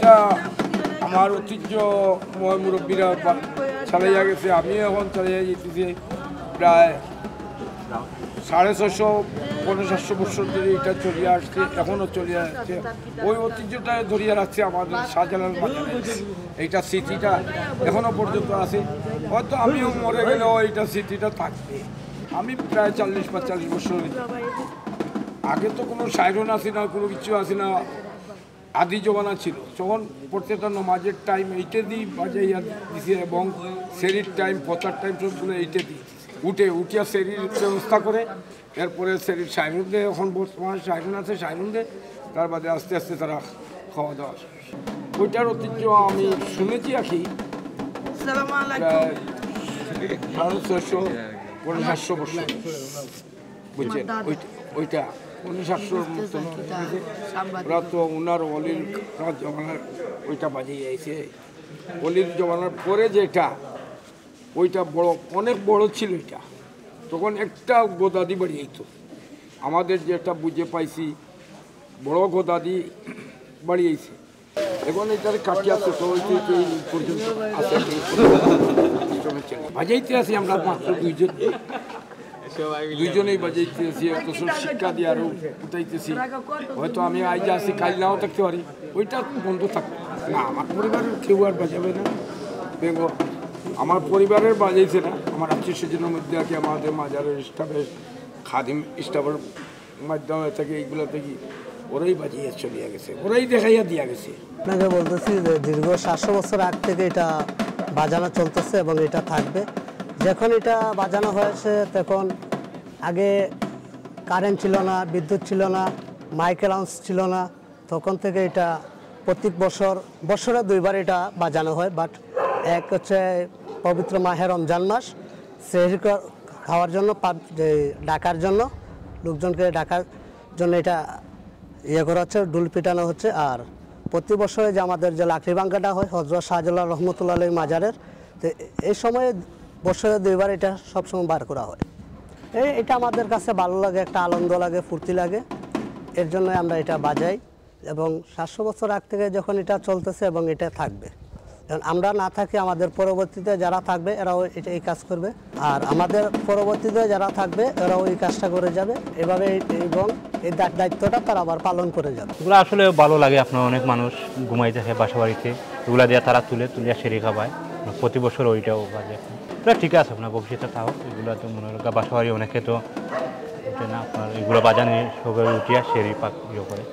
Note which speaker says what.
Speaker 1: এটা আমার ঐতিহ্যময় মুরব্বীরা চালিয়ে গেছে, আমিও এখন চালিয়ে যেতেছি। প্রায় 650-700 বছর ধরে এটা চলিয়ে আসছে, এখনও চলিয়ে আসছে। ওই ঐতিহ্যটা ধরিয়ে রাখছে আমাদের শাহজালাল বাজার। এইটা স্মৃতিটা এখনও পর্যন্ত আছে। হয়তো আমিও মরে গেলেও এইটা স্মৃতিটা থাকবে। আমি প্রায় 40-45 বছর, আগে তো কোনো সাইরন আসে না, কোনো কিছু আসে না, আদি জমানা ছিল। তখন প্রত্যেকটা নমাজের টাইম এইটে দিয়ে বাজাইয়া দিছে এবং সেরির টাইম, পচার টাইম সবগুলো এইটে দিয়ে উঠিয়া সেরির ব্যবস্থা করে, এরপরে সেরির সাইরন দেয়। এখন বর্তমানে সাইরন আছে, সাইরন দেয়, তার বাদে আস্তে আস্তে তারা খাওয়া দাওয়া। ওইটার ঐতিহ্য আমি শুনেছি আর কি, প্রায় 650-700 বছর, বুঝছেন? ওইটা 700 মতন। ওরা তো ওনার অলির জমানার ওইটা বাজিয়ে যাইছে। অলির জমানার পরে যেটা, ওইটা বড়, অনেক বড় ছিল এটা। তখন একটা গোদাদি বাড়ি যেত। আমাদের যেটা বুঝে পাইছি, বড় গোদাদি বাড়ি আইছে। এখন এটার কাটিয়া ছোট হইতে এই পর্যন্ত আছে, বাজাইতে আছি আমরা মাত্র দুইজনেই বাজাইতেছি, অথচ শিক্ষা দিয়ে আরও উঠাইতেছি। হয়তো আমি আইজা আছি, কাল নাও থাকতে পারি, ওইটা বন্ধ থাকবে না। আমার পরিবারের কেউ আর বাজাবে না। দেখো, আমার পরিবারের বাজাইছে না, আমার আত্মীয় স্বজনের মধ্যে আর কি, আমাদের মাজারের স্টাফের খাদিম স্টাফের মাধ্যমে থেকে এইগুলো থেকে ওরাই বাজিয়ে চলিয়া গেছে, ওরাই দেখাইয়া দিয়া গেছে।
Speaker 2: আপনাকে বলতেছি যে দীর্ঘ 700 বছর আগ থেকে এটা বাজানো চলতেছে এবং এটা থাকবে। যখন এটা বাজানো হয়েছে তখন আগে কারেন্ট ছিল না, বিদ্যুৎ ছিল না, মাইক অ্যালাউন্স ছিল না। তখন থেকে এটা প্রত্যেক বছরে 2বার এটা বাজানো হয়। বাট এক হচ্ছে পবিত্র মাহে রমজান মাস, সেহরি খাওয়ার জন্য, ডাকার জন্য, লোকজনকে ডাকার জন্য এটা করা হচ্ছে, ডুল পিটানো হচ্ছে। আর প্রতি বছরে যে আমাদের যে লাকড়ি ভাঙ্গাটা হয় হযরত শাহজালাল রহমতুল্লাহ আলাইহি মাজারের, তো এই সময়ে বছরে 2বার এটা সবসময় বার করা হয়। এটা আমাদের কাছে ভালো লাগে, একটা আনন্দ লাগে, ফুর্তি লাগে, এর জন্য আমরা এটা বাজাই। এবং 700 বছর আগ থেকে যখন এটা চলতেছে এবং এটা থাকবে, কারণ আমরা না থাকি, আমাদের পরবর্তীতে যারা থাকবে এরাও এটা এই কাজ করবে, আর আমাদের পরবর্তীতে যারা থাকবে এরাও এই কাজটা করে যাবে এভাবে, এবং এই দায়িত্বটা তারা আবার পালন করে যাবে।
Speaker 3: এগুলো আসলে ভালো লাগে। আপনার অনেক মানুষ ঘুমাই থাকে বাসা বাড়িতে, এগুলা দিয়ে তারা তুলিয়া সেরে খাবায়, প্রতি বছর ওইটাও বাজে। এটা ঠিক আছে, আপনার ভবিষ্যতে থাকুক। এগুলো তো মনে হয় বাসা বাড়ি অনেকে তো ওঠে না, আপনার এগুলো বাজানে সবাই উঠিয়া সেরি পাক করে।